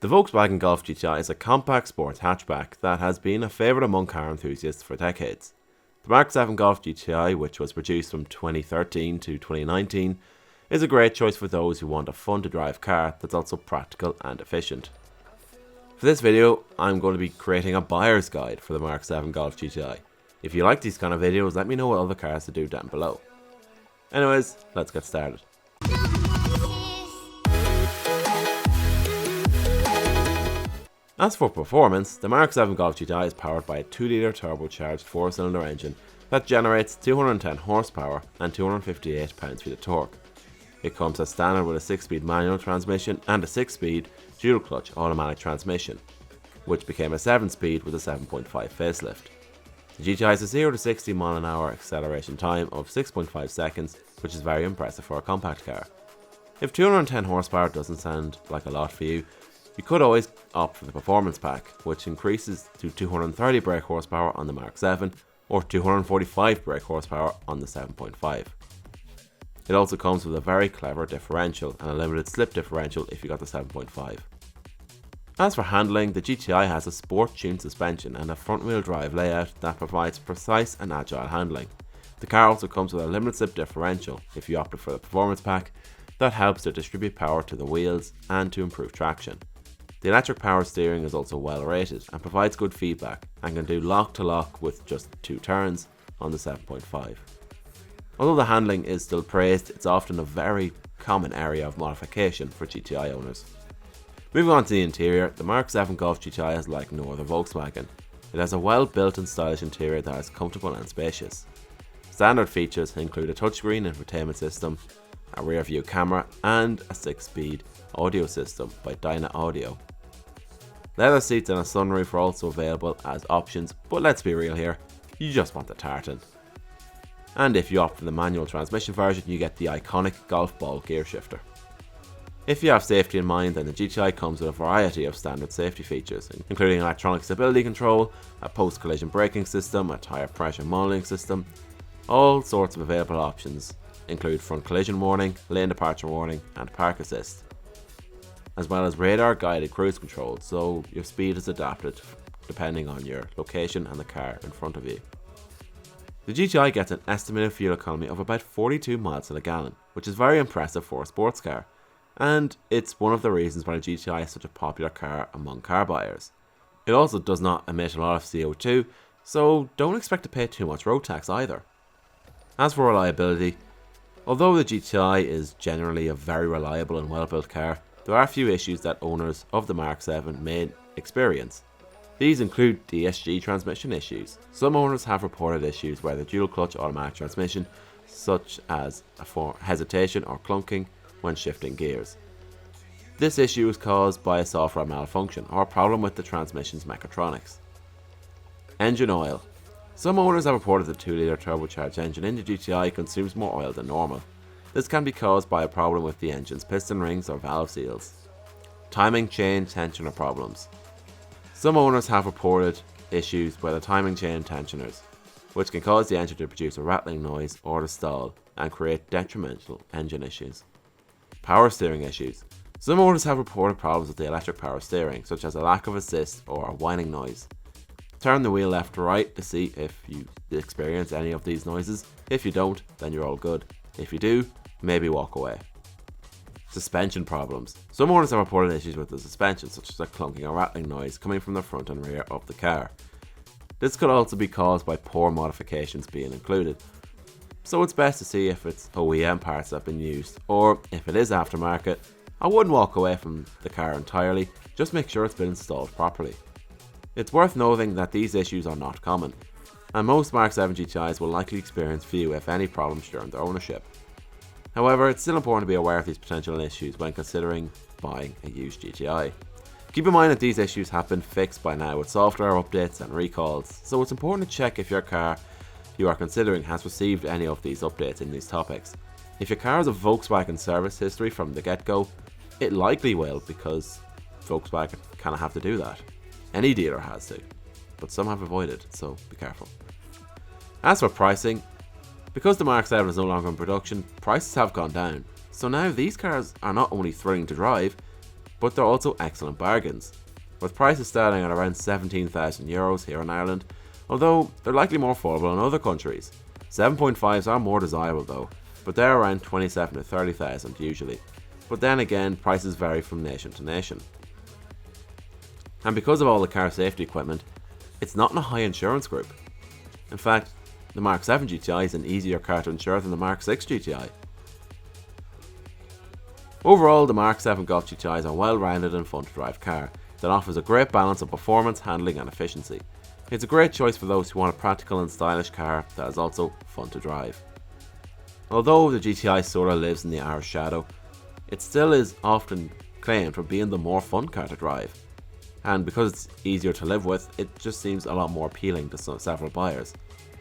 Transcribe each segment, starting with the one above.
The Volkswagen Golf GTI is a compact sports hatchback that has been a favourite among car enthusiasts for decades. The MK7 Golf GTI, which was produced from 2013 to 2019, is a great choice for those who want a fun to drive car that's also practical and efficient. For this video, I'm going to be creating a buyer's guide for the MK7 Golf GTI. If you like these kind of videos, let me know what other cars to do down below. Anyways, let's get started. As for performance, the MK7 Golf GTI is powered by a 2-litre turbocharged 4-cylinder engine that generates 210 horsepower and 258 pounds-feet of torque. It comes as standard with a 6-speed manual transmission and a 6-speed dual-clutch automatic transmission, which became a 7-speed with a 7.5 facelift. The GTI has a 0 to 60 mph acceleration time of 6.5 seconds, which is very impressive for a compact car. If 210 horsepower doesn't sound like a lot for you, you could always opt for the performance pack, which increases to 230 brake horsepower on the MK7 or 245 brake horsepower on the 7.5. It also comes with a very clever differential and a limited slip differential if you got the 7.5. As for handling, the GTI has a sport-tuned suspension and a front-wheel drive layout that provides precise and agile handling. The car also comes with a limited slip differential if you opted for the performance pack that helps to distribute power to the wheels and to improve traction. The electric power steering is also well rated and provides good feedback and can do lock to lock with just 2 turns on the 7.5. Although the handling is still praised, it's often a very common area of modification for GTI owners. Moving on to the interior, the MK7 Golf GTI is like no other Volkswagen. It has a well built and stylish interior that is comfortable and spacious. Standard features include a touchscreen infotainment system, a rear view camera and a 6-speed audio system by Dyna Audio. Leather seats and a sunroof are also available as options, but let's be real here, you just want the tartan. And if you opt for the manual transmission version, you get the iconic golf ball gear shifter. If you have safety in mind, then the GTI comes with a variety of standard safety features, including electronic stability control, a post-collision braking system, a tyre pressure monitoring system. All sorts of available options include front collision warning, lane departure warning and park assist, as well as radar guided cruise control, so your speed is adapted depending on your location and the car in front of you. The GTI gets an estimated fuel economy of about 42 miles to the gallon, which is very impressive for a sports car, and it's one of the reasons why the GTI is such a popular car among car buyers. It also does not emit a lot of CO2, so don't expect to pay too much road tax either. As for reliability, although the GTI is generally a very reliable and well built car, there are a few issues that owners of the MK7 may experience. These include DSG transmission issues. Some owners have reported issues where the dual clutch automatic transmission, such as hesitation or clunking when shifting gears. This issue is caused by a software malfunction or a problem with the transmission's mechatronics. Engine oil. Some owners have reported the 2-litre turbocharged engine in the GTI consumes more oil than normal. This can be caused by a problem with the engine's piston rings or valve seals. Timing chain tensioner problems. Some owners have reported issues with the timing chain tensioners, which can cause the engine to produce a rattling noise or to stall and create detrimental engine issues. Power steering issues. Some owners have reported problems with the electric power steering, such as a lack of assist or a whining noise. Turn the wheel left to right to see if you experience any of these noises. If you don't, then you're all good. If you do, maybe walk away. Suspension problems. Some owners have reported issues with the suspension, such as a clunking or rattling noise coming from the front and rear of the car. This could also be caused by poor modifications being included, so it's best to see if it's OEM parts that have been used, or if it is aftermarket, I wouldn't walk away from the car entirely, just make sure it's been installed properly. It's worth noting that these issues are not common, and most MK7 GTIs will likely experience few if any problems during their ownership. However, it's still important to be aware of these potential issues when considering buying a used GTI. Keep in mind that these issues have been fixed by now with software updates and recalls, so it's important to check if your car you are considering has received any of these updates in these topics. If your car has a Volkswagen service history from the get-go, it likely will, because Volkswagen kind of have to do that. Any dealer has to, but some have avoided, so be careful. As for pricing, because the MK7 is no longer in production, prices have gone down. So now these cars are not only thrilling to drive, but they're also excellent bargains, with prices starting at around €17,000 here in Ireland, although they're likely more affordable in other countries. 7.5s are more desirable though, but they're around 27 to 30,000 usually, but then again prices vary from nation to nation. And because of all the car safety equipment, it's not in a high insurance group. In fact, the Mark 7 GTI is an easier car to insure than the Mark 6 GTI. Overall, the Mark 7 Golf GTI is a well-rounded and fun to drive car that offers a great balance of performance, handling and efficiency. It's a great choice for those who want a practical and stylish car that is also fun to drive. Although the GTI sort of lives in the Irish shadow, it still is often claimed for being the more fun car to drive. And because it's easier to live with, it just seems a lot more appealing to several buyers.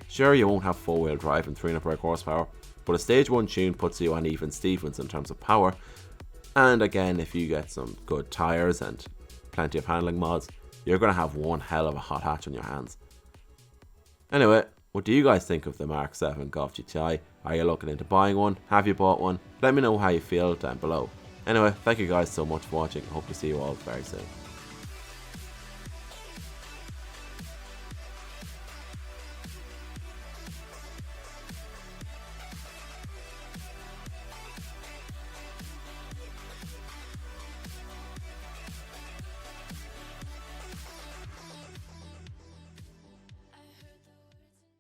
Sure, you won't have 4-wheel drive and 300 brake horsepower, but a stage 1 tune puts you on even Stevens in terms of power, and again, if you get some good tyres and plenty of handling mods, you're going to have one hell of a hot hatch on your hands. Anyway, what do you guys think of the Mark 7 Golf GTI? Are you looking into buying one? Have you bought one? Let me know how you feel down below. Anyway, thank you guys so much for watching. I hope to see you all very soon.